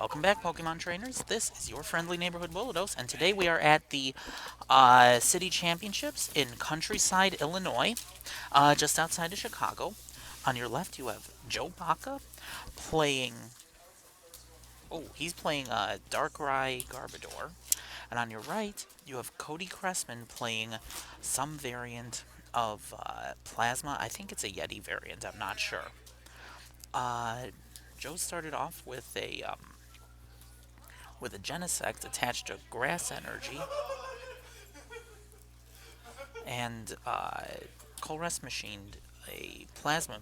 Welcome back, Pokemon trainers. This is your friendly neighborhood Willodos, and today we are at the City Championships in Countryside, Illinois, just outside of Chicago. On your left, you have Joe Baka playing. Oh, he's playing Darkrai Garbodor. And on your right, you have Cody Kressmann playing some variant of Plasma. I think it's a Yeti variant, I'm not sure. Uh, Joe started off with a Genesect attached to Grass Energy, and Colress machined a Plasma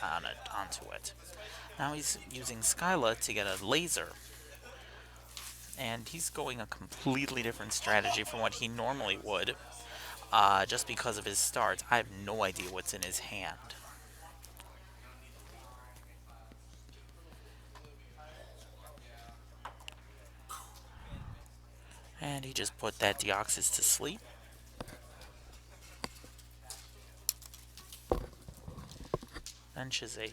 onto it. Now he's using Skyla to get a Laser, and he's going a completely different strategy from what he normally would, just because of his start. I have no idea what's in his hand. And he just put that Deoxys to sleep. Benches a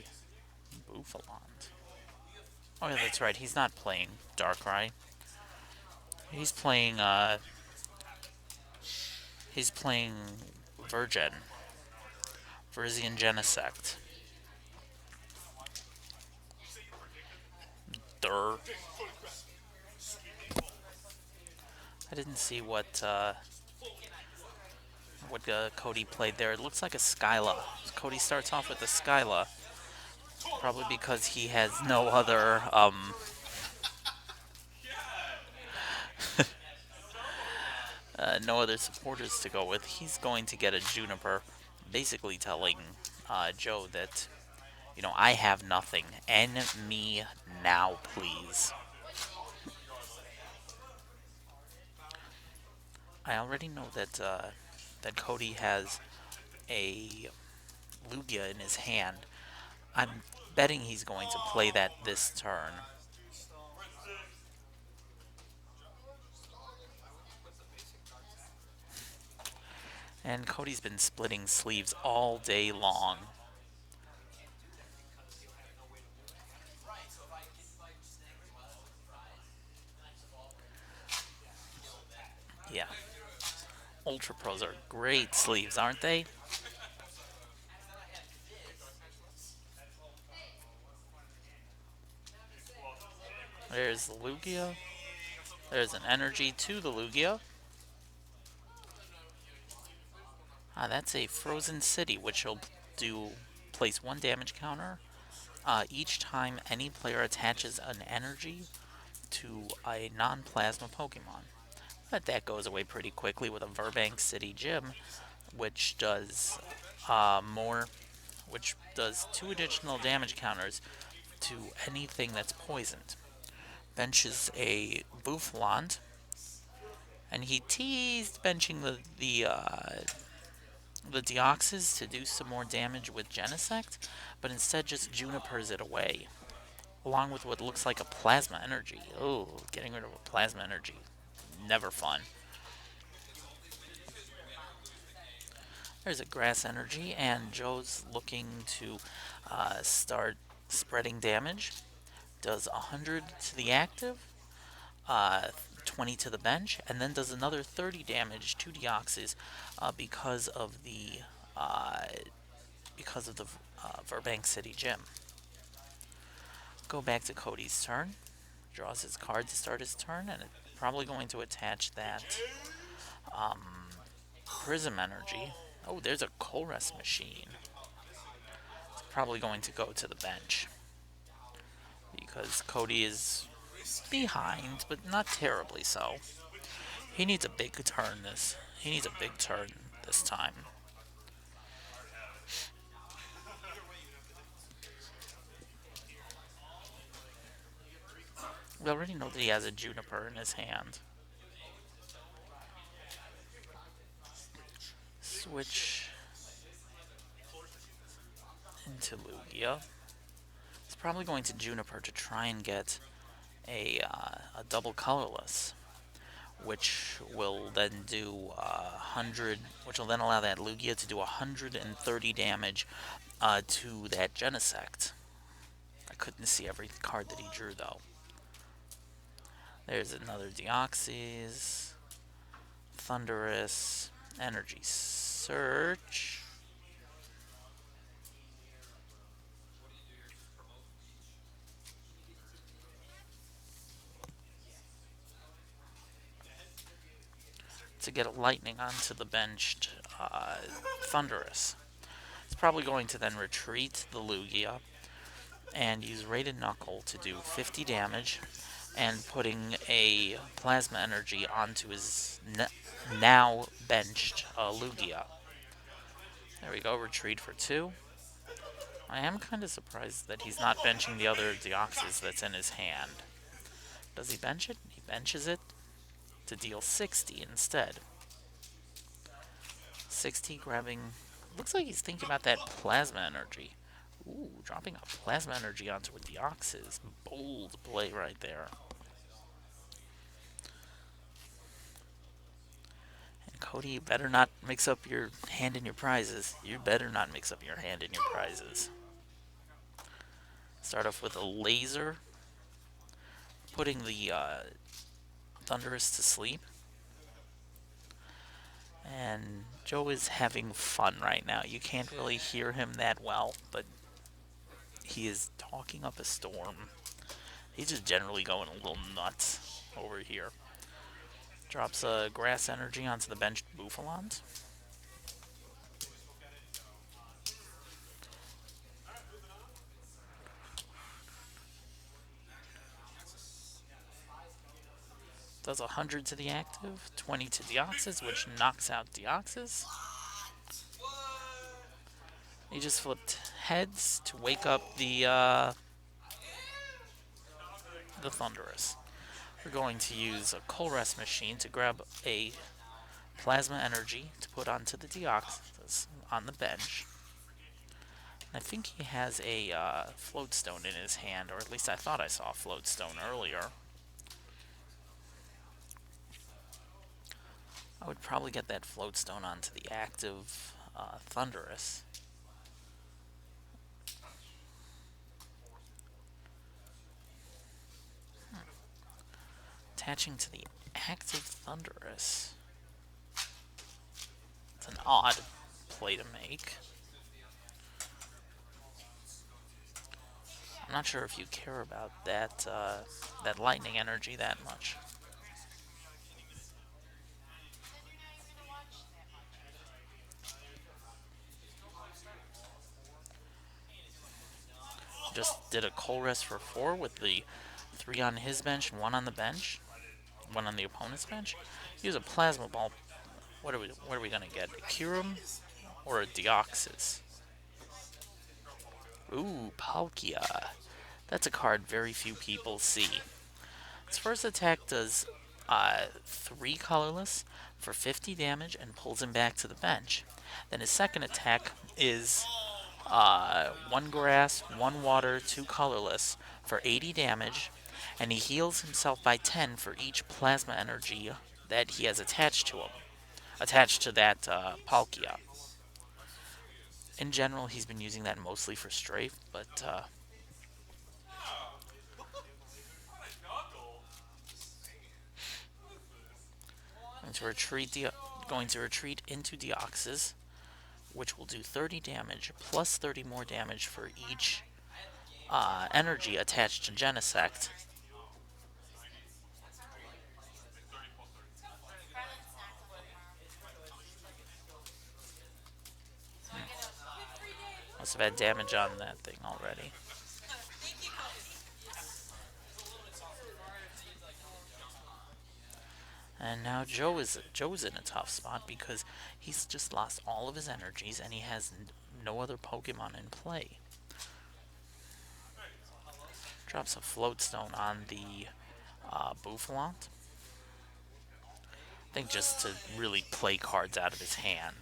Buffalant. Oh yeah, that's right, he's not playing Darkrai. He's playing, he's playing Virgen. Virzian Genesect. Durr. I didn't see what Cody played there. It looks like a Skyla. Cody starts off with a Skyla, probably because he has no other supporters to go with. He's going to get a Juniper, basically telling Joe that, I have nothing. End me now, please. I already know that Cody has a Lugia in his hand. I'm betting he's going to play that this turn. And Cody's been splitting sleeves all day long. Yeah. Ultra Pros are great sleeves, aren't they? There's the Lugia. There's an energy to the Lugia. That's a Frozen City, which will place one damage counter each time any player attaches an energy to a non-plasma Pokemon. But that goes away pretty quickly with a Verbank City Gym, which does more, which does 2 additional damage counters to anything that's poisoned. Benches a Bouffalant, and he teased benching the Deoxys to do some more damage with Genesect, but instead just Junipers it away, along with what looks like a Plasma Energy. Oh, getting rid of a Plasma Energy, never fun. There's a Grass Energy, and Joe's looking to start spreading damage. Does 100 to the active, uh, 20 to the bench, and then does another 30 damage to Deoxys because of uh, the Verbank City Gym. Go back to Cody's turn. Draws his card to start his turn, and it's probably going to attach that Prism Energy. Oh, there's a Colress machine. It's probably going to go to the bench because Cody is behind, but not terribly so. He needs a big turn this. He needs a big turn this time. We already know that he has a Juniper in his hand. Switch into Lugia. He's probably going to Juniper to try and get a double colorless, which will then do 100, which will then allow that Lugia to do 130 damage to that Genesect. I couldn't see every card that he drew though. There's another Deoxys, Thunderous, Energy Search. To get a Lightning onto the benched Thunderous. It's probably going to then retreat the Lugia and use Rated Knuckle to do 50 damage, and putting a Plasma Energy onto his now benched Lugia. There we go, retreat for 2. I am kind of surprised that he's not benching the other Deoxys that's in his hand. Does he bench it? He benches it to deal 60 instead. 60 grabbing... Looks like he's thinking about that Plasma Energy. Ooh, dropping a Plasma Energy onto a Deoxys. Bold play right there. And Cody, you better not mix up your hand in your prizes. You better not mix up your hand in your prizes. Start off with a Laser, putting the Thunderous to sleep. And Joe is having fun right now. You can't really hear him that well, but he is talking up a storm. He's just generally going a little nuts over here. Drops a Grass Energy onto the benched Bouffalons. Does 100 to the active, 20 to Deoxys, which knocks out Deoxys. He just flipped heads to wake up the Thunderous. We're going to use a Colress machine to grab a Plasma Energy to put onto the Deoxys on the bench. I think he has a Float Stone in his hand, or at least I thought I saw a Float Stone earlier. I would probably get that Float Stone onto the active Thunderous. Attaching to the active Thunderous. It's an odd play to make. I'm not sure if you care about that lightning energy that much. Just did a Colress for 4 with the 3 on his bench and 1 on the bench. 1 on the opponent's bench. Use a Plasma Ball. What are we gonna get? A Kyurem or a Deoxys? Ooh, Palkia. That's a card very few people see. Its first attack does 3 colorless for 50 damage and pulls him back to the bench. Then his second attack is 1 grass, 1 water, 2 colorless for 80 damage, and he heals himself by 10 for each Plasma Energy that he has attached to him. Attached to that Palkia. In general, he's been using that mostly for strafe, but going to retreat into Deoxys, which will do 30 damage plus 30 more damage for each energy attached to Genesect. Must have had damage on that thing already. And now Joe's in a tough spot because he's just lost all of his energies and he has no other Pokemon in play. Drops a Float Stone on the Bouffalon. I think just to really play cards out of his hand.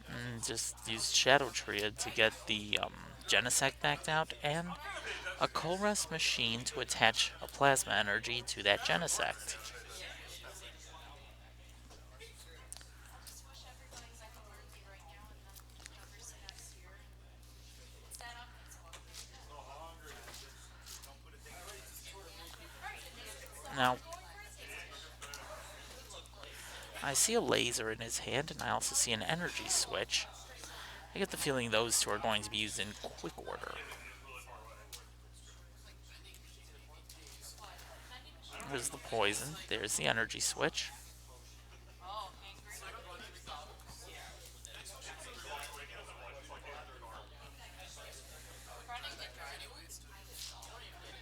And just use Shadow Triad to get the Genesect backed out, and a Colress machine to attach a Plasma Energy to that Genesect. Now, I see a laser in his hand, and I also see an energy switch. I get the feeling those two are going to be used in quick order. There's the poison. There's the energy switch.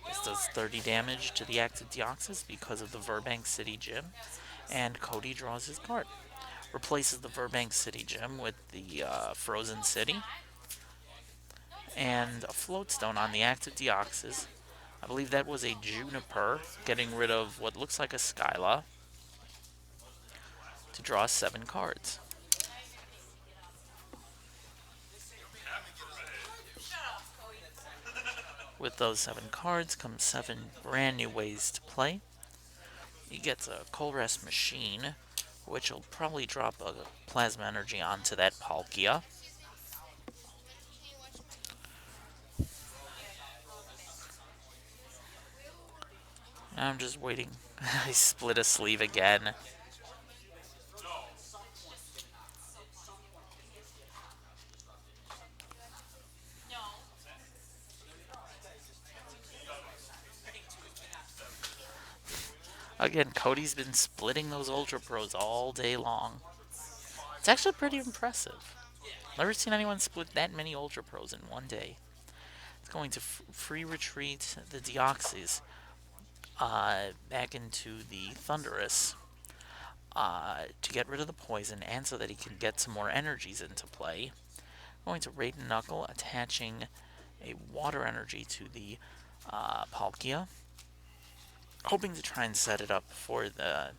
This does 30 damage to the active Deoxys because of the Virgen City Gym. And Cody draws his card. Replaces the Virgen City Gym with the Frozen City. And a Floatstone on the active Deoxys. I believe that was a Juniper, getting rid of what looks like a Skyla to draw 7 cards. With those 7 cards comes 7 brand new ways to play. He gets a Colress Machine, which will probably drop a Plasma Energy onto that Palkia. Now I'm just waiting. I split a sleeve again. Again, Cody's been splitting those Ultra Pros all day long. It's actually pretty impressive. Never seen anyone split that many Ultra Pros in one day. It's going to free retreat the Deoxys back into the Thunderous to get rid of the poison and so that he can get some more energies into play. Going to Raiden Knuckle, attaching a water energy to the Palkia, hoping to try and set it up for the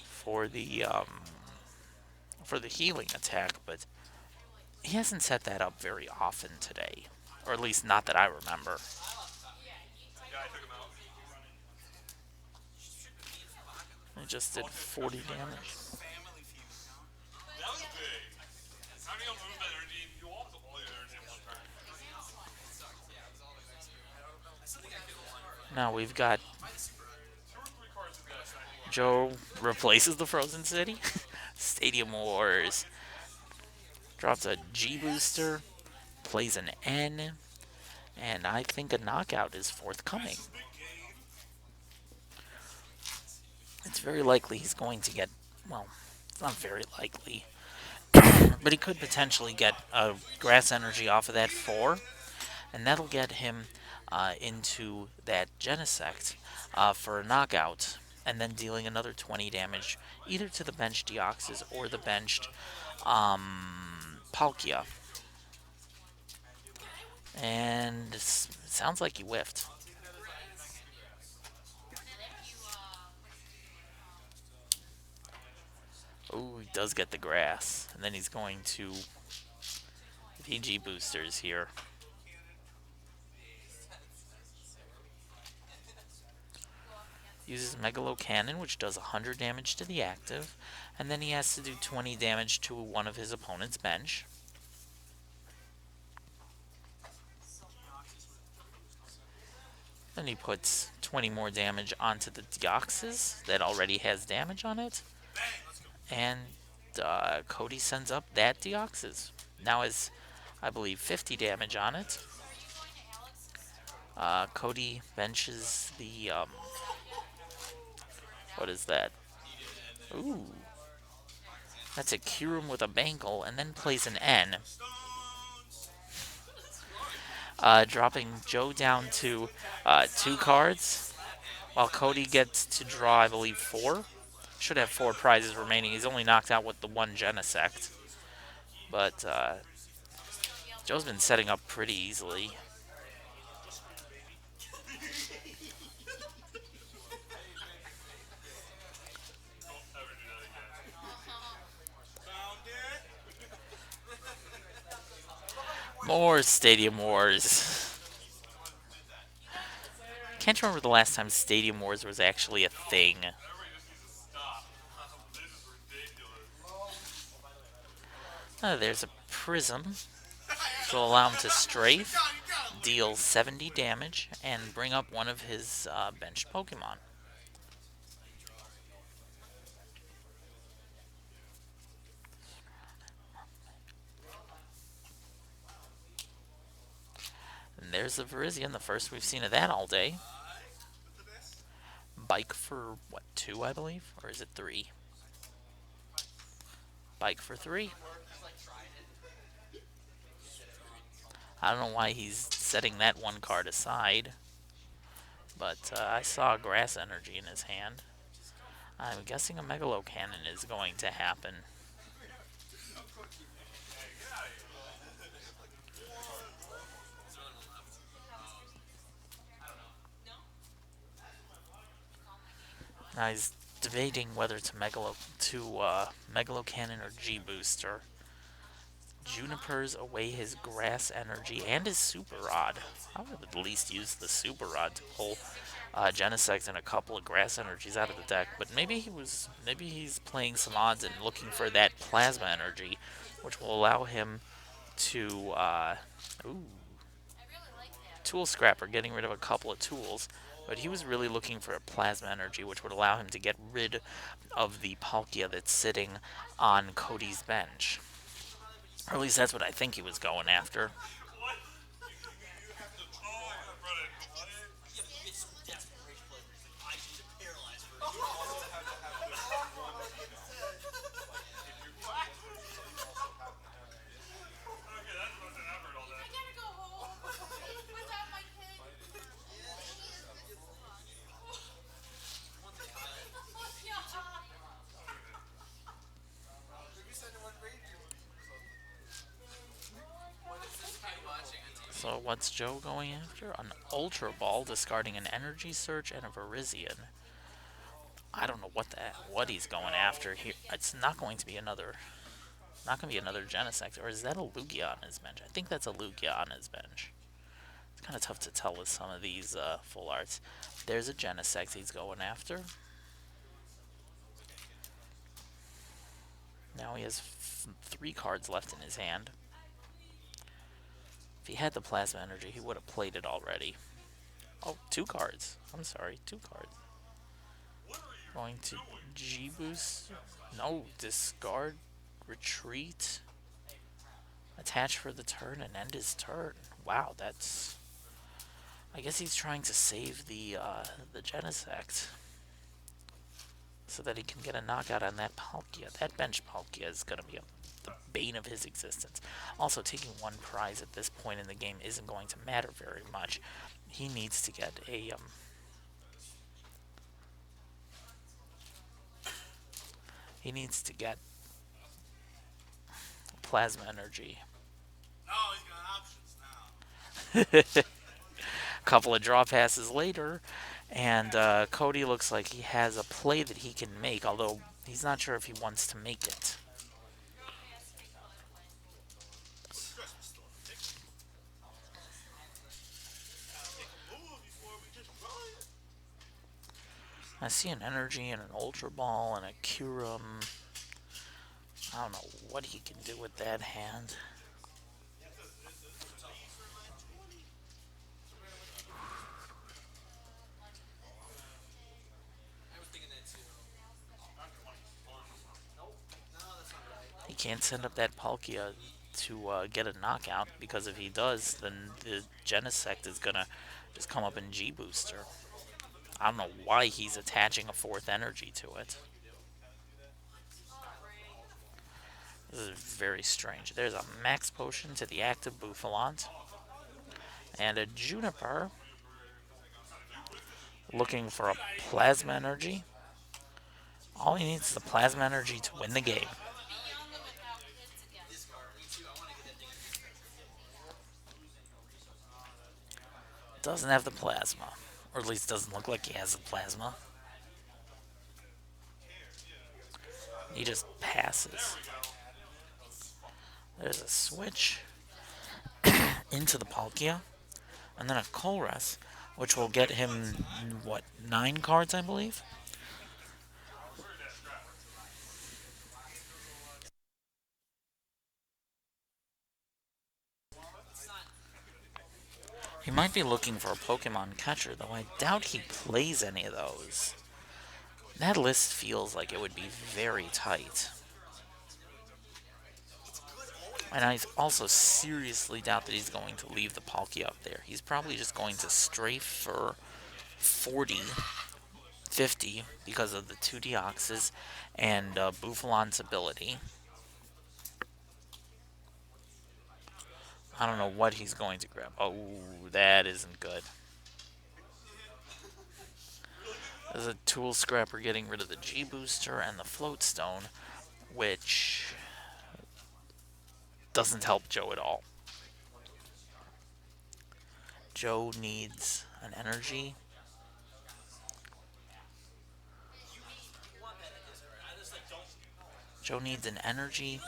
for the um, for the healing attack, but he hasn't set that up very often today, or at least not that I remember. It just did 40 damage. Now we've got Joe replaces the Frozen City. Stadium Wars. Drops a G booster, plays an N, and I think a knockout is forthcoming. It's very likely he's going to get, well, it's not very likely, but he could potentially get a grass energy off of that 4, and that'll get him into that Genesect for a knockout, and then dealing another 20 damage either to the benched Deoxys or the benched Palkia. And it sounds like he whiffed. Oh, he does get the grass. And then he's going to VG boosters here. Uses Megalo Cannon, which does 100 damage to the active. And then he has to do 20 damage to one of his opponent's bench. Then he puts 20 more damage onto the Deoxys that already has damage on it. And Cody sends up that Deoxys. Now has, I believe, 50 damage on it. Cody benches the, what is that? Ooh. That's a Kyurem with a Bangle, and then plays an N. Dropping Joe down to 2 cards, while Cody gets to draw, I believe, 4. Should have 4 prizes remaining. He's only knocked out with the 1 Genesect. But Joe's been setting up pretty easily. More Stadium Wars. Can't remember the last time Stadium Wars was actually a thing. There's a Prism, which will allow him to strafe, deal 70 damage, and bring up one of his benched Pokemon. And there's the Virgen, the first we've seen of that all day. Bike for, what, 2, I believe? Or is it 3? Bike for 3. I don't know why he's setting that one card aside, but I saw Grass Energy in his hand. I'm guessing a Megalo Cannon is going to happen. Now he's debating whether to Megalo Cannon or G Booster. Juniper's away his Grass Energy and his Super Rod. I would at least use the Super Rod to pull Genesect and a couple of Grass Energies out of the deck. But maybe he's playing some odds and looking for that Plasma Energy, which will allow him to ooh, Tool Scrapper, getting rid of a couple of tools. But he was really looking for a Plasma Energy, which would allow him to get rid of the Palkia that's sitting on Cody's bench. Or at least that's what I think he was going after. So what's Joe going after? An Ultra Ball, discarding an Energy Search and a Virizion. I don't know what he's going after here. It's not going to be another Genesect, or is that a Lugia on his bench? I think that's a Lugia on his bench. It's kind of tough to tell with some of these full arts. There's a Genesect he's going after. Now he has 3 cards left in his hand. If he had the Plasma Energy, he would have played it already. Oh, 2 cards. I'm sorry, 2 cards. Going to G-Boost. No, discard, retreat, attach for the turn, and end his turn. Wow, that's... I guess he's trying to save the Genesect so that he can get a knockout on that Palkia. That bench Palkia is going to be the bane of his existence. Also, taking 1 prize at this point in the game isn't going to matter very much. He needs to get a... he needs to get Plasma Energy. Oh, he's got options now. A couple of draw passes later, and Cody looks like he has a play that he can make, although he's not sure if he wants to make it. I see an Energy and an Ultra Ball and a Curum. I don't know what he can do with that hand. He can't send up that Palkia to get a knockout, because if he does, then the Genesect is gonna just come up in G-Booster. I don't know why he's attaching a 4th energy to it. This is very strange. There's a Max Potion to the active Bouffalant. And a Juniper looking for a Plasma Energy. All he needs is the Plasma Energy to win the game. Doesn't have the Plasma. Or at least doesn't look like he has the Plasma. He just passes. There's a switch into the Palkia. And then a Colress, which will get him, what, 9 cards, I believe? He might be looking for a Pokemon catcher, though I doubt he plays any of those. That list feels like it would be very tight. And I also seriously doubt that he's going to leave the Palkia up there. He's probably just going to strafe for 40, 50 because of the two Deoxys and Buffalan's ability. I don't know what he's going to grab. Oh, that isn't good. There's a Tool Scrapper getting rid of the G Booster and the Float Stone, which doesn't help Joe at all. Joe needs an energy. Joe needs an energy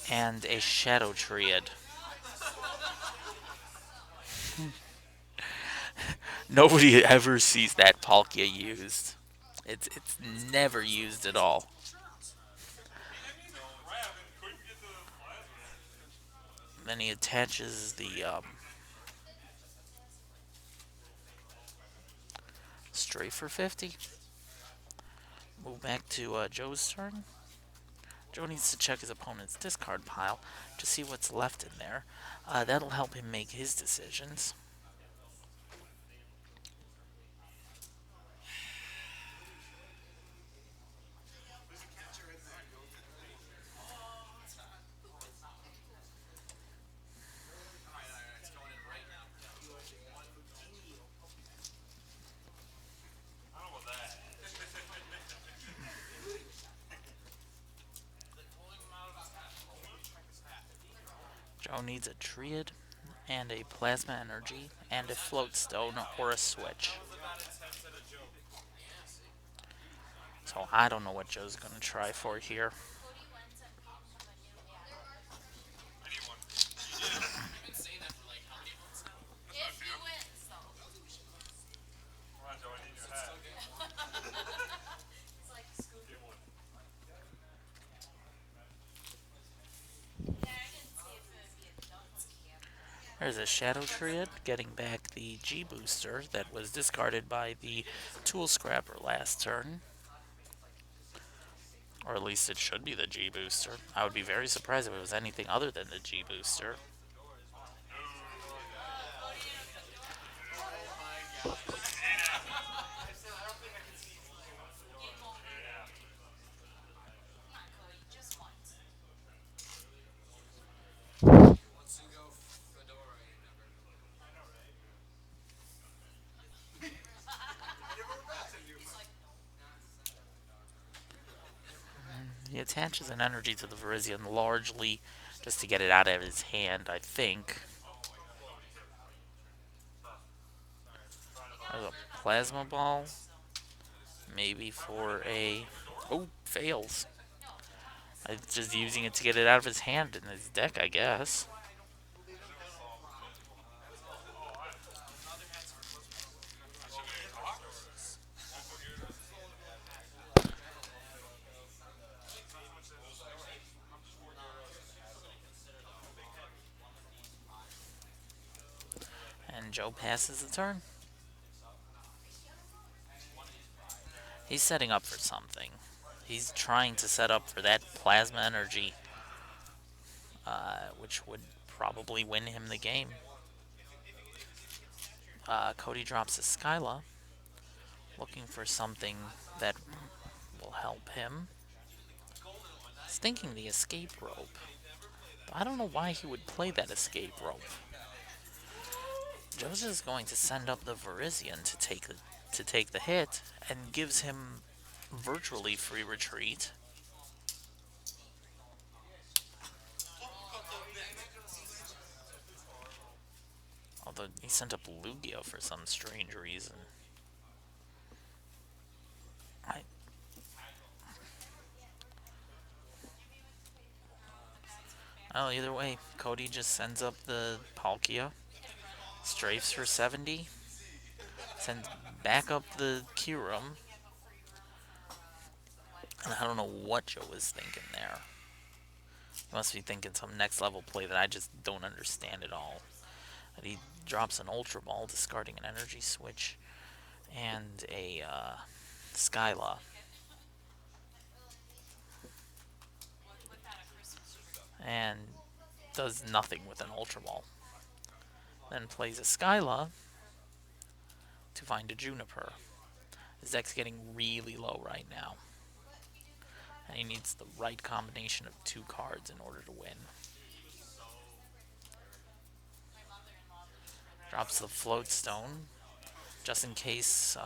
and a Shadow Triad. Nobody ever sees that Palkia used. It's never used at all. Then he attaches the Stray for 50. Move back to Joe's turn. Joe needs to check his opponent's discard pile to see what's left in there. That'll help him make his decisions. Joe needs a Triad and a Plasma Energy and a Float Stone or a Switch. So I don't know what Joe's going to try for here. There's a Shadow Triad getting back the G Booster that was discarded by the Tool Scrapper last turn. Or at least it should be the G Booster. I would be very surprised if it was anything other than the G Booster. He attaches an energy to the Virizion largely just to get it out of his hand, I think. There's a Plasma Ball. Maybe for a... Oh, fails. It's just using it to get it out of his hand in his deck, I guess. And Joe passes the turn. He's setting up for something. He's trying to set up for that Plasma Energy, which would probably win him the game. Cody drops a Skyla, looking for something that will help him. He's thinking the Escape Rope. But I don't know why he would play that Escape Rope. Joseph is going to send up the Virizion to take the hit and gives him virtually free retreat. Although he sent up Lugia for some strange reason. I, oh, either way, Cody just sends up the Palkia, strafes for 70, sends back up the Kyurem, and I don't know what Joe was thinking there. He must be thinking some next level play that I just don't understand at all. And he drops an Ultra Ball, discarding an Energy Switch and a Skyla. And does nothing with an Ultra Ball. Then plays a Skyla to find a Juniper. His deck's getting really low right now, and he needs the right combination of two cards in order to win. Drops the Float Stone, just in case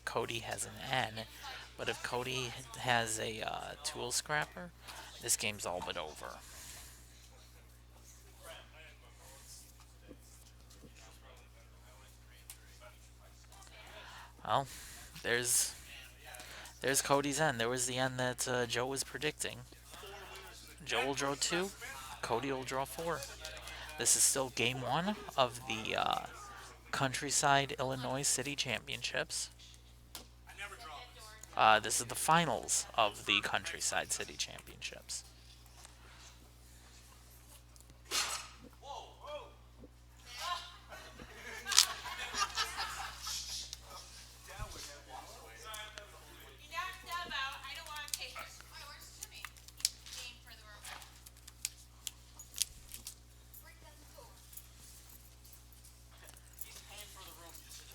Cody has an N. But if Cody has a Tool Scrapper, this game's all but over. Well, there's there's Cody's end. There was the end that Joe was predicting. Joe will draw two, Cody will draw four. This is still game one of the Countryside Illinois City Championships. This is the finals of the Countryside City Championships.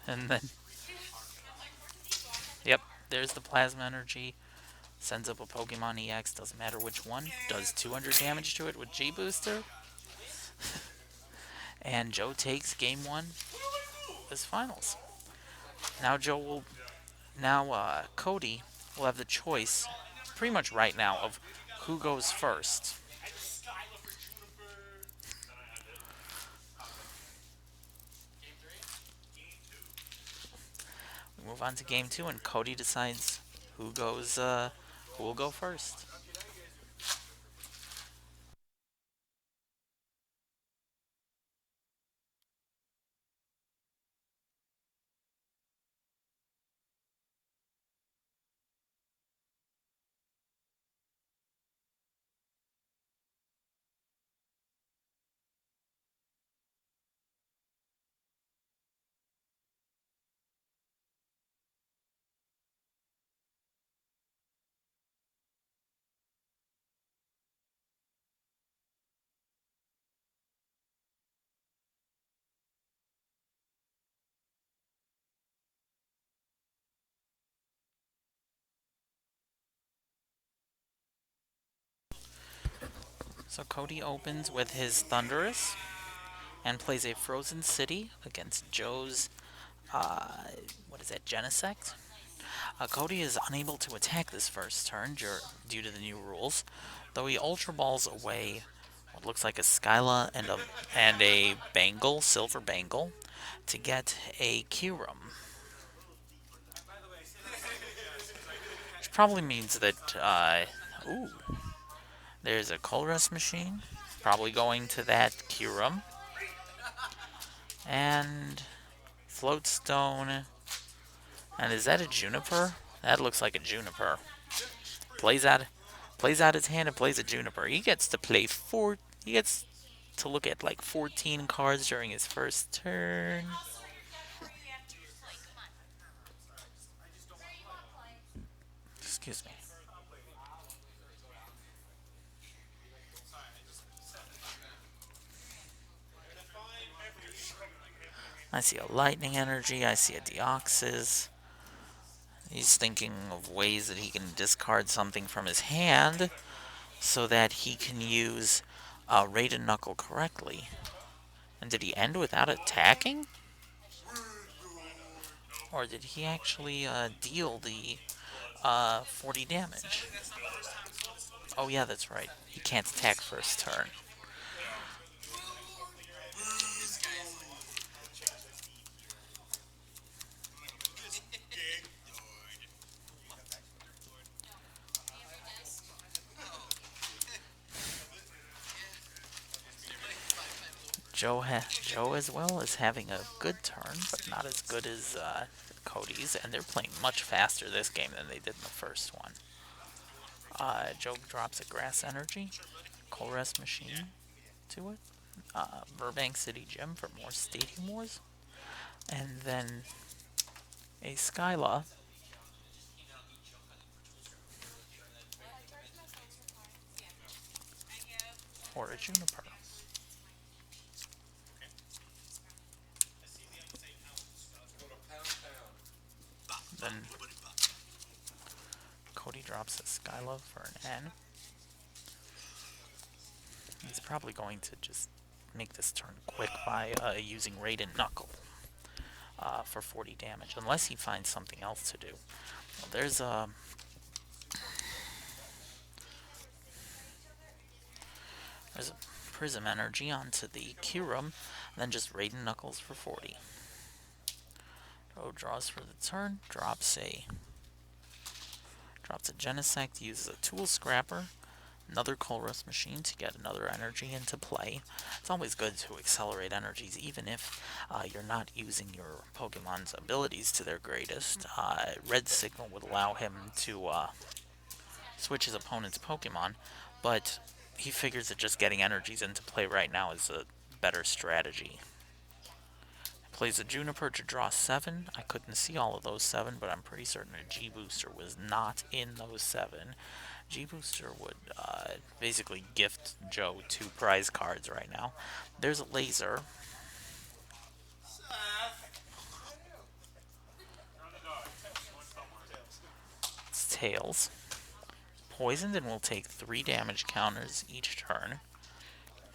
And then, yep, there's the Plasma Energy. Sends up a Pokemon EX, doesn't matter which one. Does 200 damage to it with G Booster. And Joe takes game one as finals. Now Joe will, now Cody will have the choice, pretty much right now, of who goes first. We move on to game two, and Cody decides who will go first. So Cody opens with his Thunderous and plays a Frozen City against Joe's, uh, what is that, Genesect? Cody is unable to attack this first turn due to the new rules, though he Ultra Balls away what looks like a Skyla and a Bangle, Silver Bangle, to get a Kyurem. Which probably means that, ooh, there's a Colress machine, probably going to that Kyurem. And Floatstone. And is that a Juniper? That looks like a Juniper. Plays out plays out his hand and plays a Juniper. He gets to play four. He gets to look at like 14 cards during his first turn. Excuse me. I see a Lightning Energy. I see a Deoxys. He's thinking of ways that he can discard something from his hand so that he can use Raid and Knuckle correctly. And did he end without attacking? Or did he actually deal the 40 damage? Oh yeah, that's right. He can't attack first turn. Joe as well is having a good turn, but not as good as Cody's, and they're playing much faster this game than they did in the first one. Joe drops a Grass Energy, Colress Machine to it, Burbank City Gym for more Stadium Wars, and then a Skyla or a Juniper. Then Cody drops a Skylove for an N. He's probably going to just make this turn quick by using Raid and Knuckle for 40 damage, unless he finds something else to do. Well, there's a Prism Energy onto the Kyurem, and then just Raid and Knuckles for 40. Joe draws for the turn, drops a Genesect, uses a Tool Scrapper, another Colress Machine to get another energy into play. It's always good to accelerate energies, even if you're not using your Pokemon's abilities to their greatest. Red Signal would allow him to switch his opponent's Pokemon, but he figures that just getting energies into play right now is a better strategy. Plays a Juniper to draw 7. I couldn't see all of those 7, but I'm pretty certain a G-Booster was not in those 7. G-Booster would basically gift Joe 2 prize cards right now. There's a Laser. It's Tails. Poisoned and will take 3 damage counters each turn.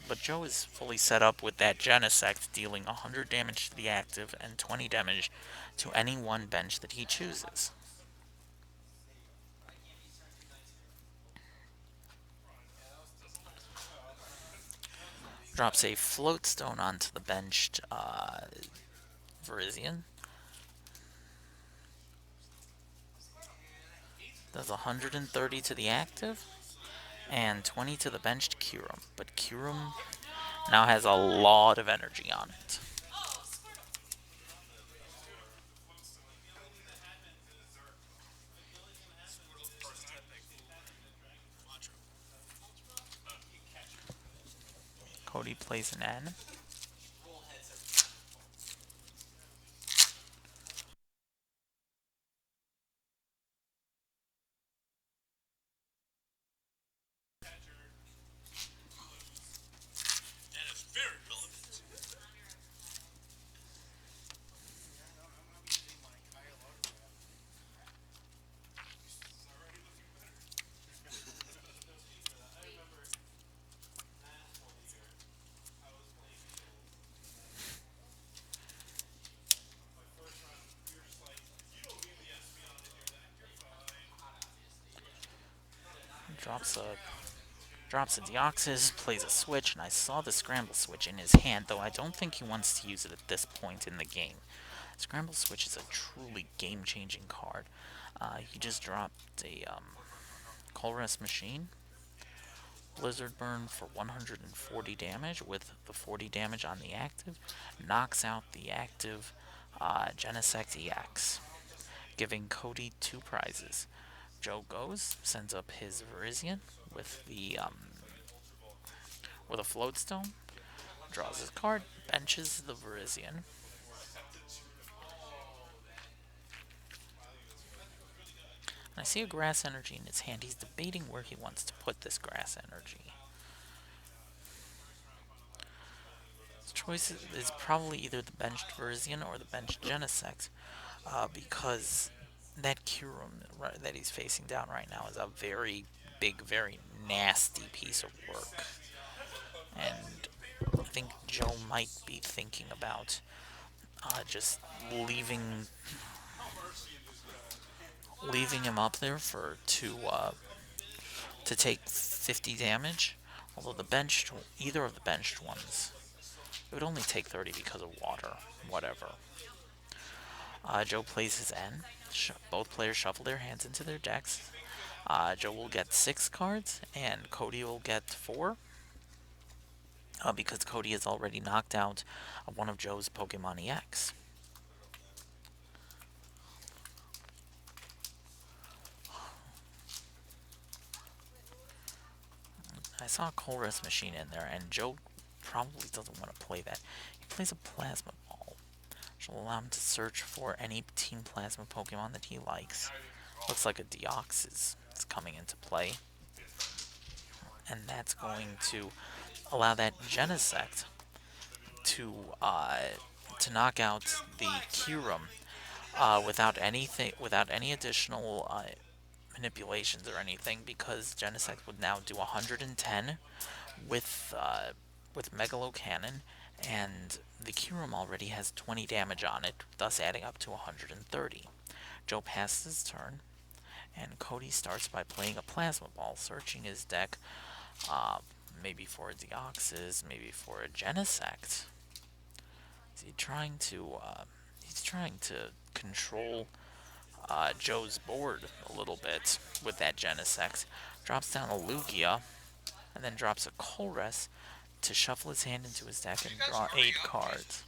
But Joe is fully set up with that Genesect, dealing 100 damage to the active and 20 damage to any one bench that he chooses. Drops a Float Stone onto the benched Virgen. Does 130 to the active and 20 to the benched Kyurem. But Kyurem now has a lot of energy on it. Cody plays an N. Drops a Deoxys, plays a switch, and I saw the Scramble Switch in his hand, though I don't think he wants to use it at this point in the game. Scramble Switch is a truly game-changing card. He just dropped a Colress Machine, Blizzard Burn for 140 damage with the 40 damage on the active, knocks out the active Genesect EX, giving Cody 2 prizes. Joe goes, sends up his Virizion with with a Float Stone, draws his card, benches the Virizion. I see a Grass Energy in his hand. He's debating where he wants to put this Grass Energy. His choice is probably either the benched Virizion or the benched Genesect, because that Kyurem that he's facing down right now is a very big, very nasty piece of work. And I think Joe might be thinking about just leaving him up there for to take 50 damage. Although either of the benched ones, it would only take 30 because of water. Whatever. Joe plays his N. Both players shuffle their hands into their decks. Joe will get 6 cards, and Cody will get 4. Because Cody has already knocked out one of Joe's Pokemon EX. I saw a Colress Machine in there, and Joe probably doesn't want to play that. He plays a Plasma Ball, which will allow him to search for any Team Plasma Pokemon that he likes. Looks like a Deoxys is coming into play. And that's going to allow that Genesect to knock out the Kyurem. without anything, without any additional manipulations or anything, because Genesect would now do 110 with Megalo Cannon, and the Kyurem already has 20 damage on it, thus adding up to 130. Joe passes his turn, and Cody starts by playing a Plasma Ball, searching his deck, uh, maybe for a Deoxys, maybe for a Genesect. Is he trying to? He's trying to control Joe's board a little bit with that Genesect. Drops down a Lugia, and then drops a Colress to shuffle his hand into his deck and draw 8 cards.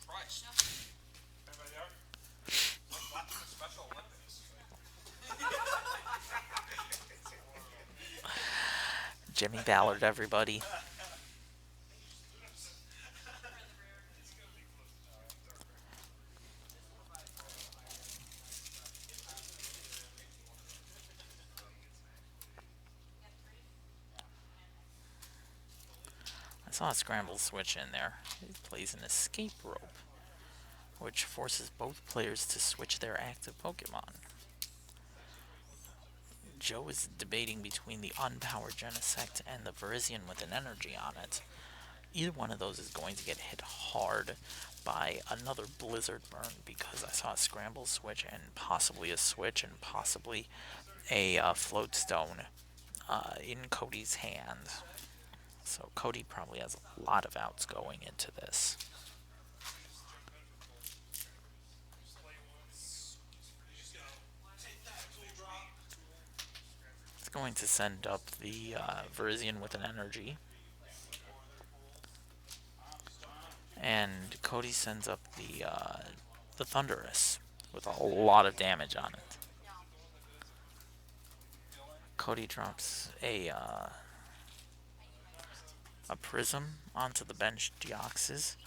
Jimmy Ballard, everybody. I saw a scramble switch in there. He plays an escape rope, which forces both players to switch their active Pokemon. Joe is debating between the unpowered Genesect and the Virgen with an energy on it. Either one of those is going to get hit hard by another Blizzard Burn, because I saw a scramble switch and possibly a switch and possibly a float stone in Cody's hand. So Cody probably has a lot of outs going into this. It's going to send up the Virzian with an energy. And Cody sends up the Thunderous with a lot of damage on it. Cody drops a Prism onto the bench Deoxys,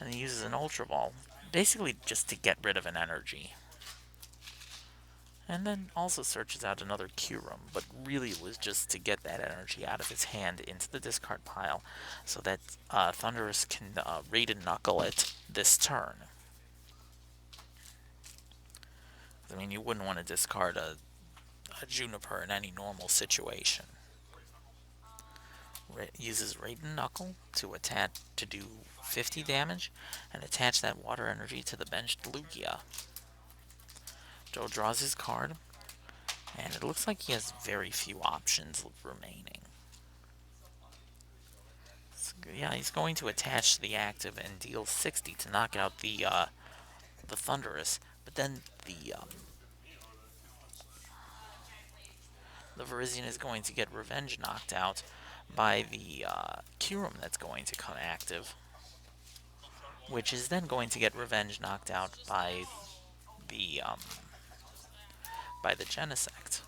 and he uses an Ultra Ball, basically just to get rid of an energy. And then also searches out another Kyurem, but really it was just to get that energy out of his hand into the discard pile, so that Thunderous can Raid and Knuckle it this turn. I mean, you wouldn't want to discard a Juniper in any normal situation. Uses Raid and Knuckle to do 50 damage, and attach that water energy to the benched Lugia. Joe draws his card, and it looks like he has very few options remaining. Yeah, he's going to attach the active and deal 60 to knock out the Thunderous, but then the Virizion is going to get Revenge knocked out by the Kyurem that's going to come active, which is then going to get Revenge knocked out the um, by the Genesect.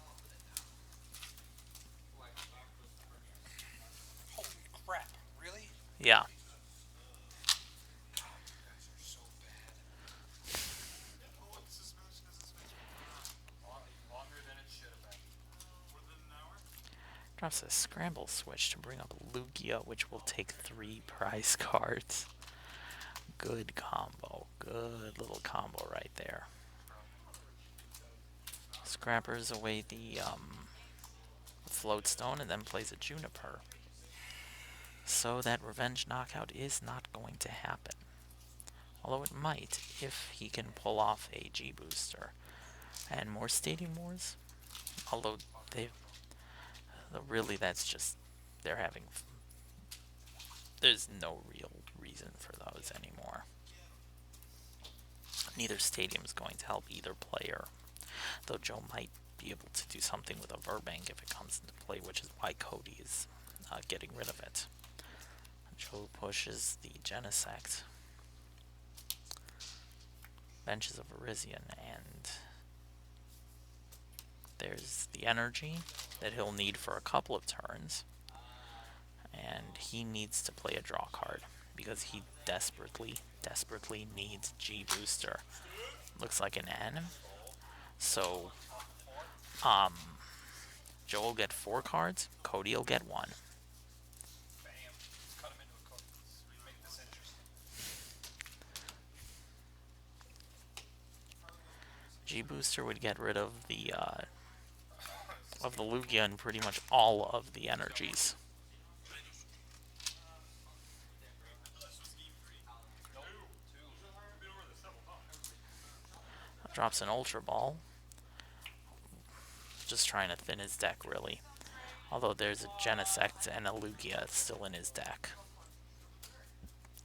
Holy crap! Really? Yeah. So bad. Longer than it should have been. More than an hour? Drops a Scramble Switch to bring up Lugia, which will take 3 prize cards. Good combo. Good little combo right there. Scrappers away the Floatstone and then plays a Juniper. So that Revenge knockout is not going to happen. Although it might if he can pull off a G booster. And more Stadium Wars. Although they've really, that's just they're having. There's no real reason for those anymore. Neither stadium is going to help either player, though Joe might be able to do something with a Verbank if it comes into play, which is why Cody is getting rid of it. Joe pushes the Genesect, benches a Virizion, and there's the energy that he'll need for a couple of turns, and he needs to play a draw card because he desperately needs G Booster. Looks like an N. So, Joe will get 4 cards, Cody will get 1. Bam. Cut him into a cook. We make this interesting. G Booster would get rid of the Lugia and pretty much all of the energies. Nope. Two. We've been over this several times. Drops an Ultra Ball. Just trying to thin his deck, really. Although there's a Genesect and a Lugia still in his deck.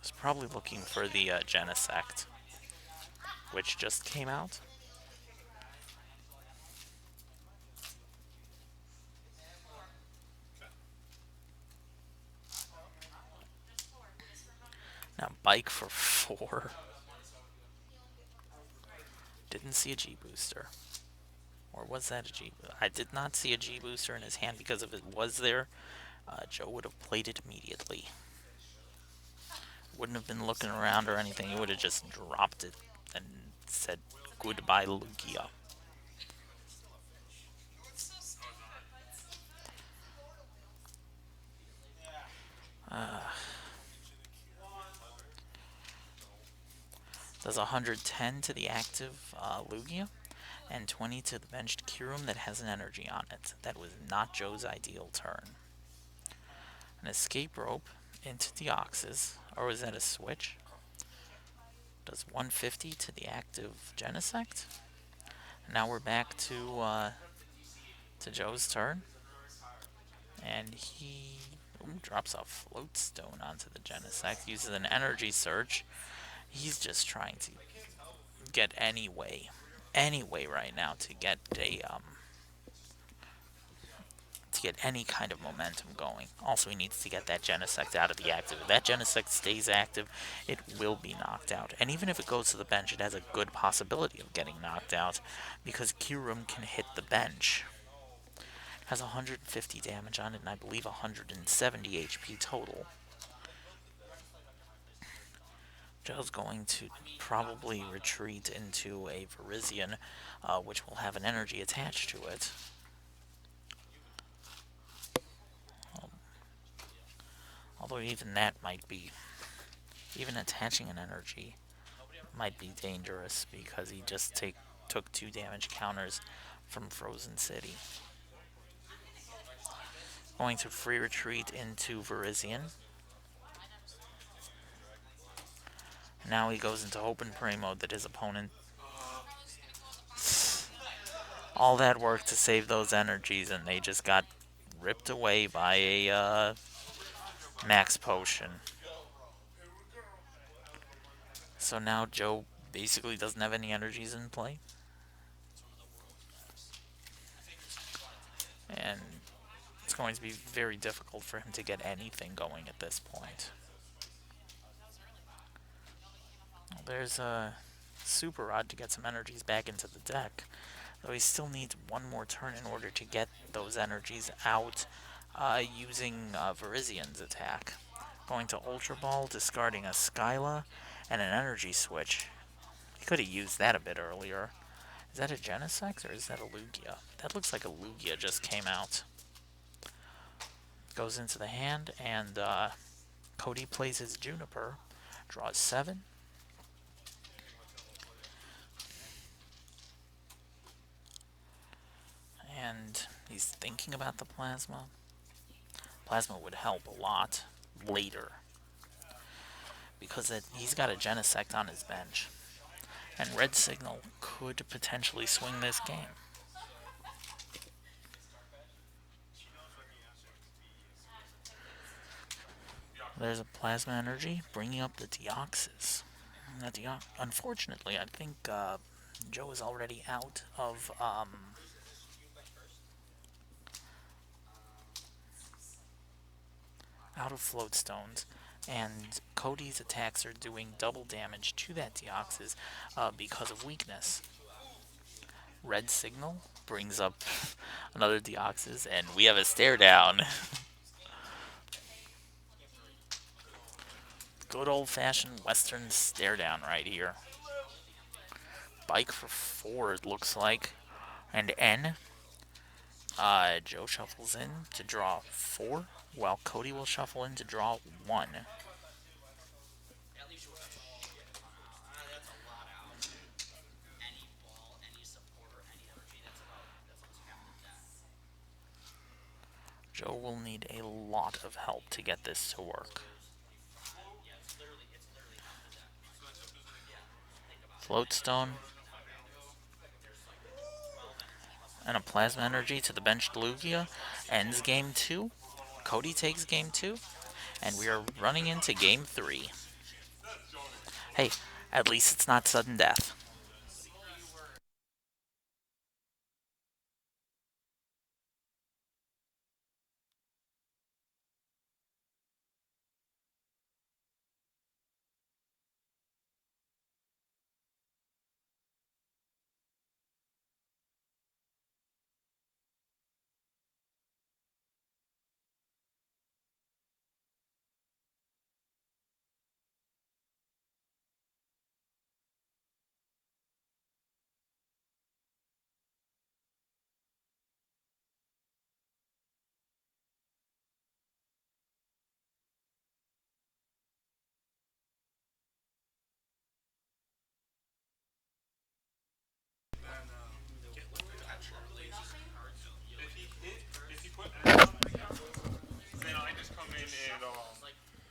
He's probably looking for the Genesect, which just came out. Now Bike for 4. Didn't see a G Booster. Or was that a G? I did not see a G Booster in his hand because if it was there, Joe would have played it immediately. Wouldn't have been looking around or anything. He would have just dropped it and said goodbye, Lugia. Does 110 to the active Lugia and 20 to the benched Kyurem that has an energy on it. That was not Joe's ideal turn. An escape rope into Deoxys, or was that a switch? Does 150 to the active Genesect. Now we're back to Joe's turn, and he drops a float stone onto the Genesect, uses an energy surge. He's just trying to get any way right now to get any kind of momentum going. Also, he needs to get that Genesect out of the active. If that Genesect stays active, it will be knocked out. And even if it goes to the bench, it has a good possibility of getting knocked out because Kyurem can hit the bench. It has 150 damage on it, and I believe 170 HP total. Joe's going to probably retreat into a Virgen, which will have an energy attached to it. Although even that might be, even attaching an energy might be dangerous because he just took 2 damage counters from Frozen City. Going to free retreat into Virgen. Now he goes into open prey mode that his opponent. All that work to save those energies, and they just got ripped away by a max potion. So now Joe basically doesn't have any energies in play. And it's going to be very difficult for him to get anything going at this point. There's a Super Rod to get some energies back into the deck, though he still needs one more turn in order to get those energies out using Virizian's attack. Going to Ultra Ball, discarding a Skyla and an energy switch. He could have used that a bit earlier. Is that a Genesect or is that a Lugia? That looks like a Lugia just came out. Goes into the hand, and Cody plays his Juniper, draws 7. And he's thinking about the Plasma. Plasma would help a lot later because he's got a Genesect on his bench. And Red Signal could potentially swing this game. There's a Plasma Energy bringing up the Deoxys. Unfortunately, I think Joe is already out of float stones, and Cody's attacks are doing double damage to that Deoxys because of weakness. Red Signal brings up another Deoxys, and we have a stare down. Good old-fashioned Western stare down right here. Bike for 4, it looks like. And N. Joe shuffles in to draw 4, while Cody will shuffle in to draw 1. Joe will need a lot of help to get this to work. Floatstone and a Plasma Energy to the benched Lugia ends game 2. Cody takes game 2, and we are running into game 3. Hey, at least it's not sudden death. If he put X on the counter, then I just come in and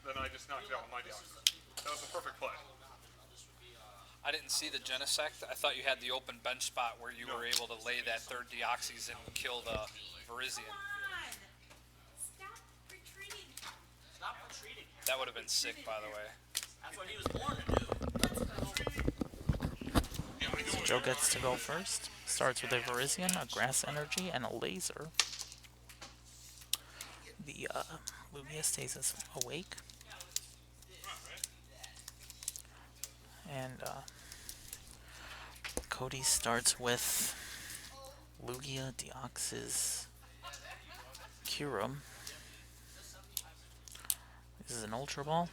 then I just knocked it out with my deoxys. That was a perfect play. I didn't see the Genesect. I thought you had the open bench spot where you were able to lay that third Deoxys and kill the Virgen. Stop retreating. Stop retreating. That would have been sick, by the way. That's what he was born to do. So Joe gets to go first. Starts with a Virizion, a Grass Energy, and a Laser. The Lugia stays awake. And Cody starts with Lugia, Deoxys, Kyurem. This is an Ultra Ball.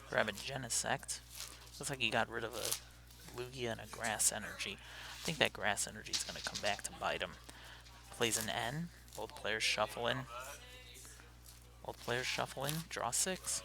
Grab a Genesect. Looks like he got rid of a Lugia and a Grass Energy. I think that Grass Energy is going to come back to bite him. Plays an N. Both players shuffle in. Both players shuffle in. Draw 6.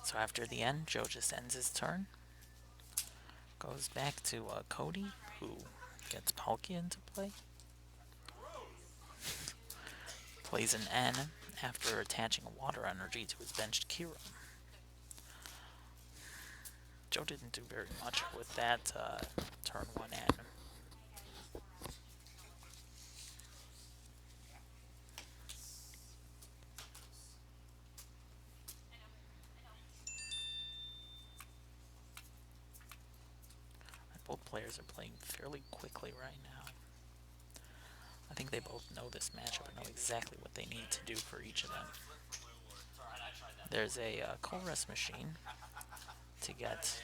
So after the end, Joe just ends his turn. Goes back to Cody, who gets Palkia into play. Plays an N after attaching a Water Energy to his benched Kyurem. Joe didn't do very much with that turn 1 N. Both players are playing fairly quickly right now. I think they both know this matchup and know exactly what they need to do for each of them. There's a Colress machine to get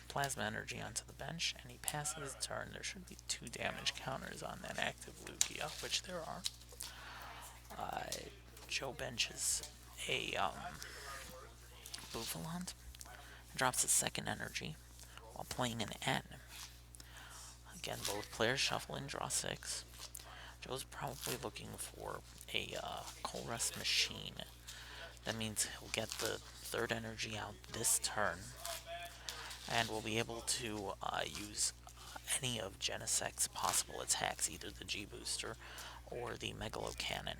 Plasma Energy onto the bench, and he passes his turn. There should be 2 damage counters on that active Lugia, which there are. Joe benches a Buffalant, drops his second energy while playing an N. Again, both players shuffle and draw 6. Joe's probably looking for a Colress machine. That means he'll get the third energy out this turn, and will be able to use any of Genesect's possible attacks, either the G-Booster or the Megalo Cannon,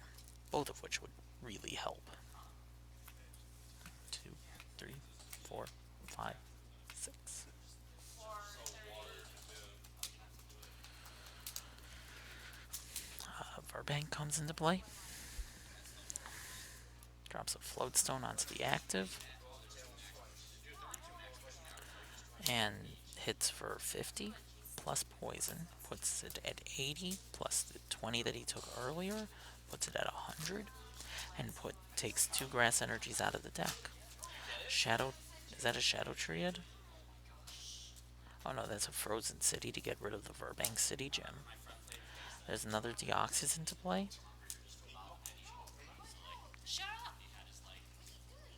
both of which would really help. 2, 3, 4, 5, 6. Virgen comes into play. Drops a Floatstone onto the active. and hits for 50 plus poison, puts it at 80 plus the 20 that he took earlier, puts it at 100, and takes 2 grass energies out of the deck. Shadow, is that a Shadow Triad? Oh no, that's a Frozen City to get rid of the Verbank City gem. There's another Deoxys into play. Shut up!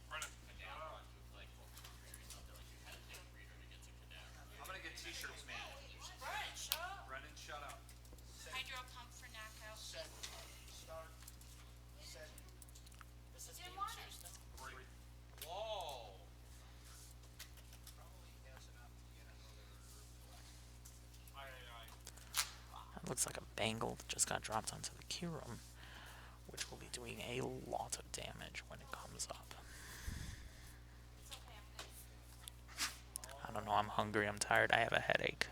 Brennan. I'm gonna get t-shirts made. Brian, shut up! Brennan, shut up. Hydro pump for knockout. Didn't want it. Whoa. That looks like a bangle that just got dropped onto the Kyurem, which will be doing a lot of damage when it comes up. It's okay, I'm good. I don't know, I'm hungry, I'm tired, I have a headache.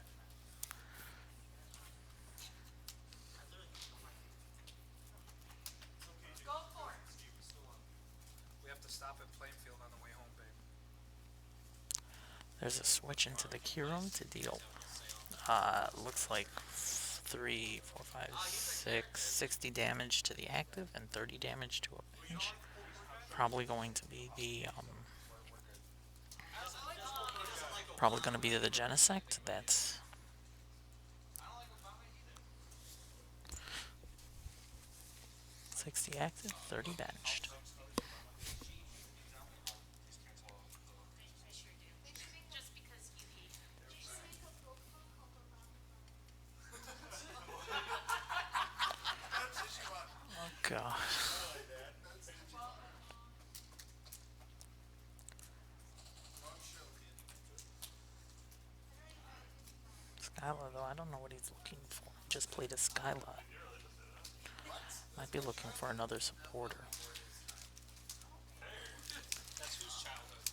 Go for it. We have to stop at Plainfield on the way home, babe. There's a switch into the Kyurem to deal, looks like 3, 4, 5, 6, 60 damage to the active and 30 damage to a bench. Probably going to be the Genesect. That's 60 active, 30 benched. I sure do. Just because you hate him. Oh god. Skyla, though, I don't know what he's looking for. Just played a Skyla. Might be looking for another supporter. That's whose childhood?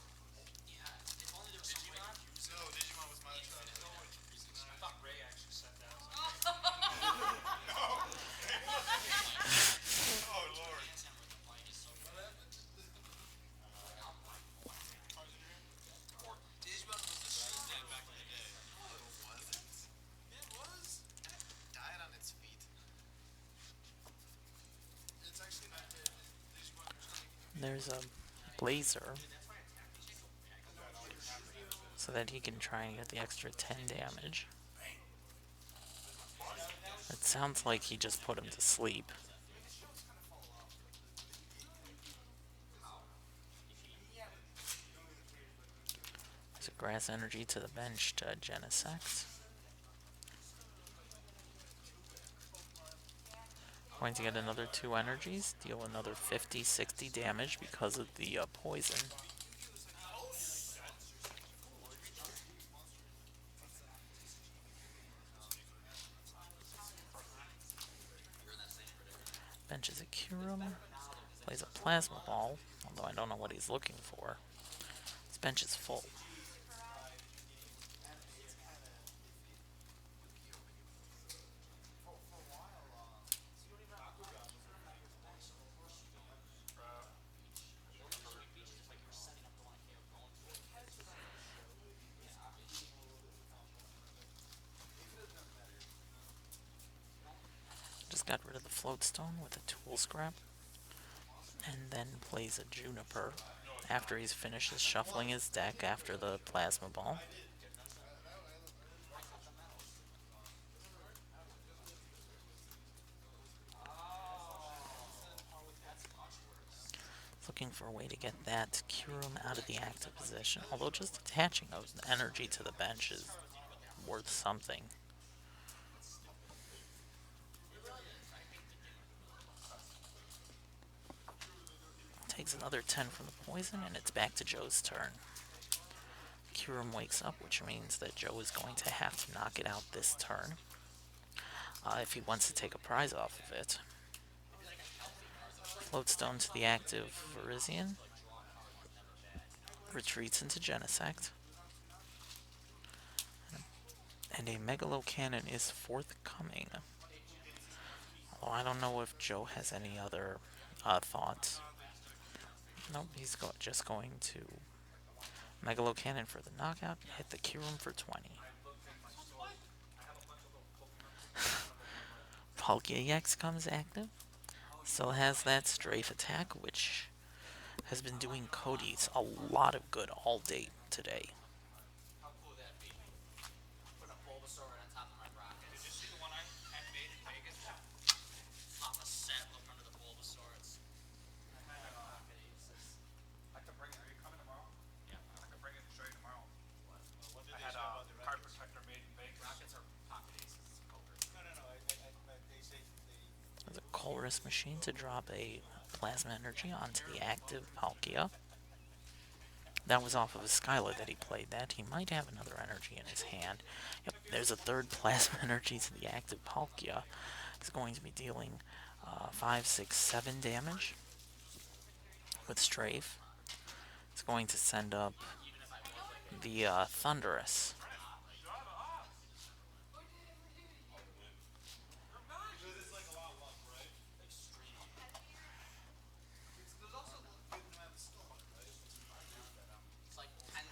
If only there was some way to use it. No, Digimon was my childhood. I thought Ray actually said that. Oh lord. Digimon was the shit name back in the day. No, it wasn't. Yeah, it was. It died on its feet. It's actually not dead. Digimon was taking There's a Blazer, so that he can try and get the extra 10 damage. It sounds like he just put him to sleep. There's a grass energy to the bench to Genesect. Going to get another 2 energies, deal another 50, 60 damage because of the poison. Benches a Kyurem, plays a Plasma Ball, although I don't know what he's looking for. His bench is full. Just got rid of the Float Stone with a Tool Scrap, and then plays a Juniper after he's finishes shuffling his deck after the Plasma Ball. Looking for a way to get that Kyurem out of the active position, although just attaching those energy to the bench is worth something. Takes another 10 from the poison, and it's back to Joe's turn. Kyurem wakes up, which means that Joe is going to have to knock it out this turn if he wants to take a prize off of it. Floatstone to the active Virgen. Retreats into Genesect. And a Megalo Cannon is forthcoming. Although I don't know if Joe has any other thoughts. Nope, he's just going to Megalo Cannon for the knockout. Hit the Kyurem for 20. Palkia EX comes active. Still has that strafe attack, which has been doing Cody's a lot of good all day today. How cool would that be? Put a Bulbasaur on top of my rocket. Did you see the one I had made in Vegas? Pop a set, look under the Bulbasaurs. I had pocket aces. I can bring it. Are you coming tomorrow? Yeah. I can bring it and show you tomorrow. What did I they had say a about the card rockets? protector made in Vegas. Rockets are pocket aces. It's poker. No, no, no. They say The Colress machine to drop a Plasma Energy onto the active Palkia. That was off of a Skyla that he played that. He might have another energy in his hand. Yep, there's a third Plasma Energy to the active Palkia. He's going to be dealing 5, 6, 7 damage with Strafe. It's going to send up the Thunderous. because it's like a lot of luck, right? Extreme. There's also good amount of skill on it, right? It's like 10 times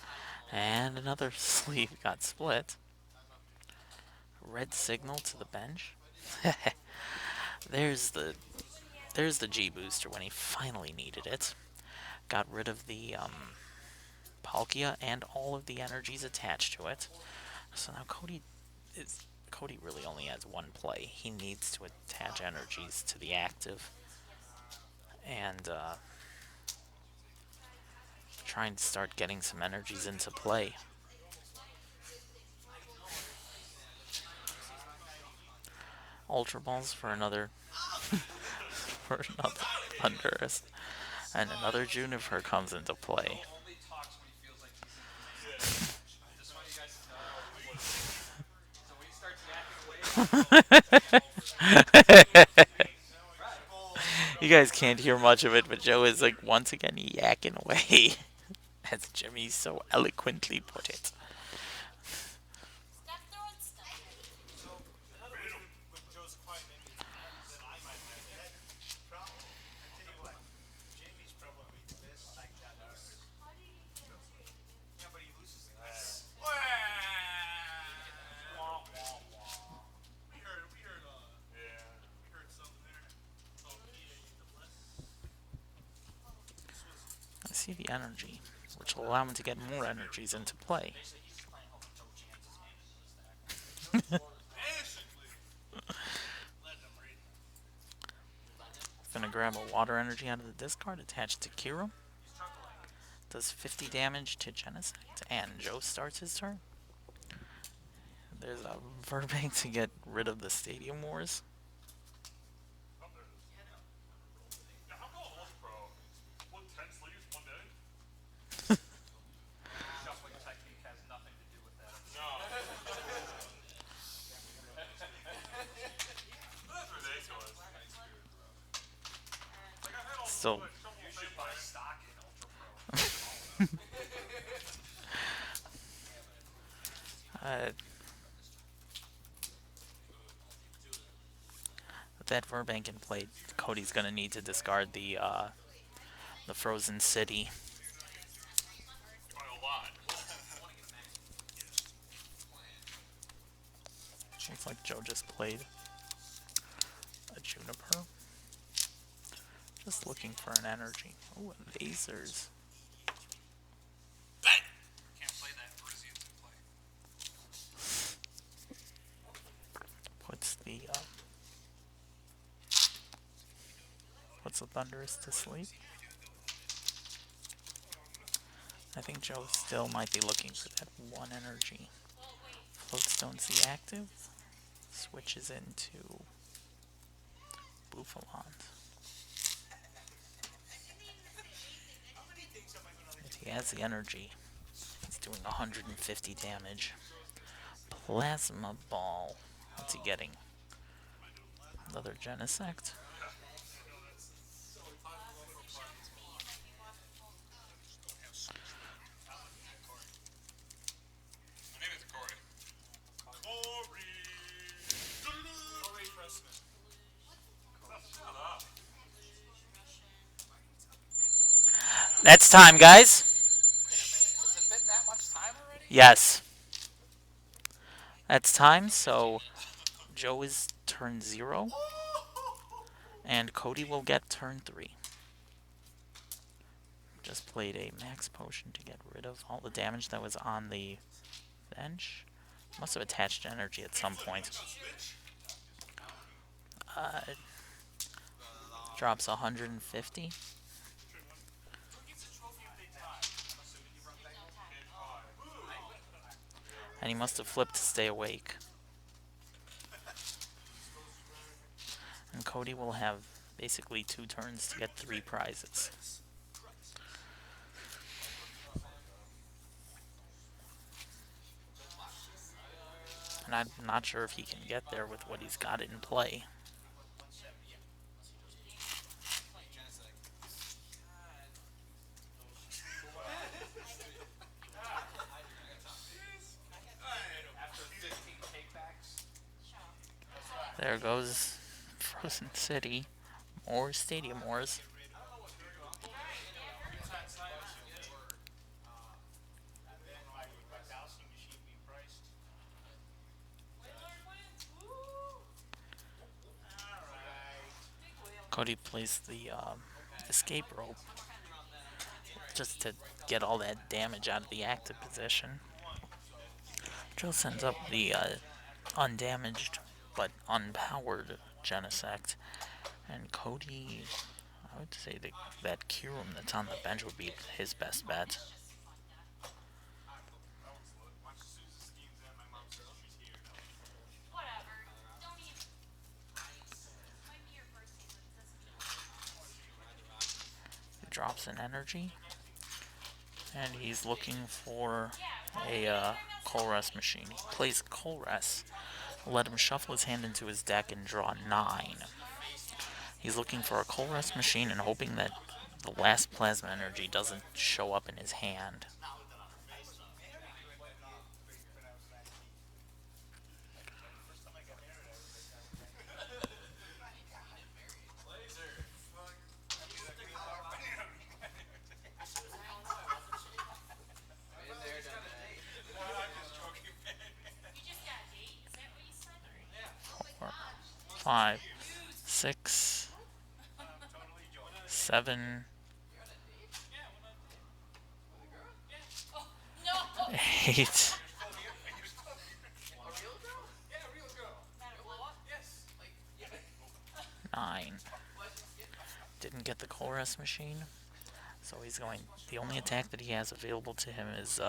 more. And another sleeve got split. Red signal to the bench. there's the there's the G booster when he finally needed it. Got rid of the Palkia and all of the energies attached to it. So now Cody really only has one play. He needs to attach energies to the active and trying to start getting some energies into play. Ultra Balls for another for another Thunderous. And another Juniper comes into play. Only talks when he feels like he's in command. I just want you guys to know. So when he starts yakking away, You guys can't hear much of it, but Joe is like once again yakking away, as Jimmy so eloquently put it. Stop throwing stuff. So, in other words, when Joe's quiet, maybe it's better than I might have had. Problem. I tell you what, Jamie's probably the best like that. Yeah, but he loses the game. Yeah. We heard something there. Oh, Peter, you the bless. This was I see the energy, which will allow him to get more energies into play. basically he's playing hoping Joe jams his hand into the stack. Basically. Let him read. Gonna grab a water energy out of the discard, attach it to Kira. Does 50 damage to Genesect, and Joe starts his turn. There's a Verbank to get rid of the Stadium Wars. Oh, there it is. Yeah, I'm going Ultra Pro. What, 10 sleeves one day? shuffling technique has nothing to do with that. No. That's ridiculous. Like, I've had all So- like, shuffle You tape should buy plans. stock in Ultra Pro. With that Verbank in play, Cody's gonna need to discard the Frozen City. By a lot. Looks like Joe just played a Juniper. Just looking for an energy. Oh, and lasers. Can't play that. Parisians in play. Puts the Thunderous to sleep. I think Joe still might be looking for that one energy. Floatstone C active. Switches into Bouffalant. He has the energy. He's doing 150 damage. Plasma Ball. What's he getting? Another Genesect. My name is Corey. Corey! Corey Kressmann. Shut up. That's time, guys. Wait a minute. Has it been Yes, that's time. So Joe is turn 0, and Cody will get turn 3. Just played a max potion to get rid of all the damage that was on the bench. Must have attached energy at some point. Uh, drops 150. And he must have flipped to stay awake. And Cody will have basically 2 turns to get 3 prizes. And I'm not sure if he can get there with what he's got in play. After 15 takebacks. There goes Frozen City. More Stadium Wars. Cody plays the escape rope just to get all that damage out of the active position. Joe sends up the undamaged but unpowered Genesect, and Cody, I would say that Kyurem that's on the bench would be his best bet. Whatever. Don't even. Might be your birthday, but it doesn't mean. Drops an energy, and he's looking for a Colress machine. He plays Colress. Let him shuffle his hand into his deck and draw 9. He's looking for a Colress machine and hoping that the last plasma energy doesn't show up in his hand. You just got a date? Is that what you said? 4, 5, 6, 7, No! 8, 9. Didn't get the Colress machine, so he's going. The only attack that he has available to him is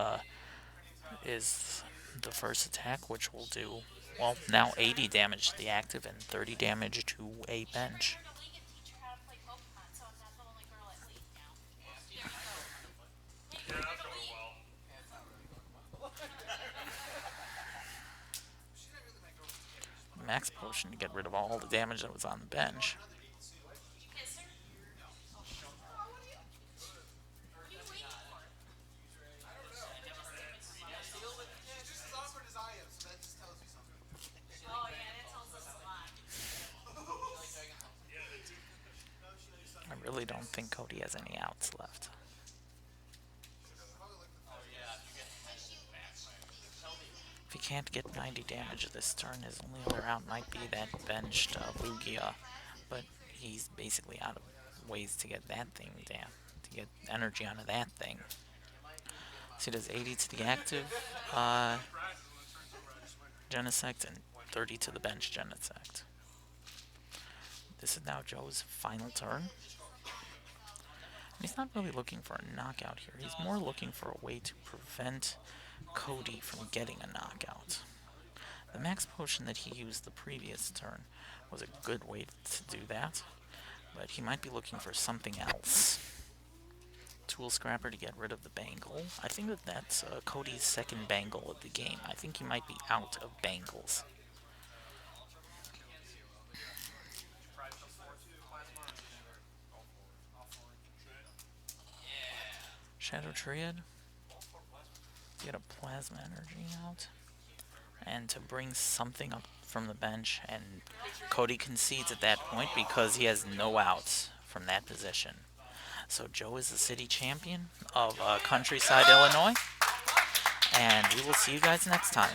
the first attack, which will do, well, now 80 damage to the active and 30 damage to a bench. I learned a Legion teacher how to play Pokemon, so I'm not the only girl at League now. Yeah, that's going well. Max potion to get rid of all the damage that was on the bench. You kiss her? What are you waiting for? Just as awkward as I am, so that just tells you something. Oh yeah, that tells us a lot. I really don't think Cody has any outs left. If he can't get 90 damage this turn, his only other out might be that benched Lugia, but he's basically out of ways to get that thing down, to get energy onto that thing. So he does 80 to the active Genesect and 30 to the bench Genesect. This is now Joe's final turn. He's not really looking for a knockout here. He's more looking for a way to prevent Cody from getting a knockout. The max potion that he used the previous turn was a good way to do that, but he might be looking for something else. Tool Scrapper to get rid of the Bangle. I think that's Cody's second Bangle of the game. I think he might be out of Bangles. Shadow Triad. Get a Plasma Energy out. And to bring something up from the bench, and Cody concedes at that point because he has no outs from that position. So Joe is the city champion of Countryside, Illinois. and we will see you guys next time.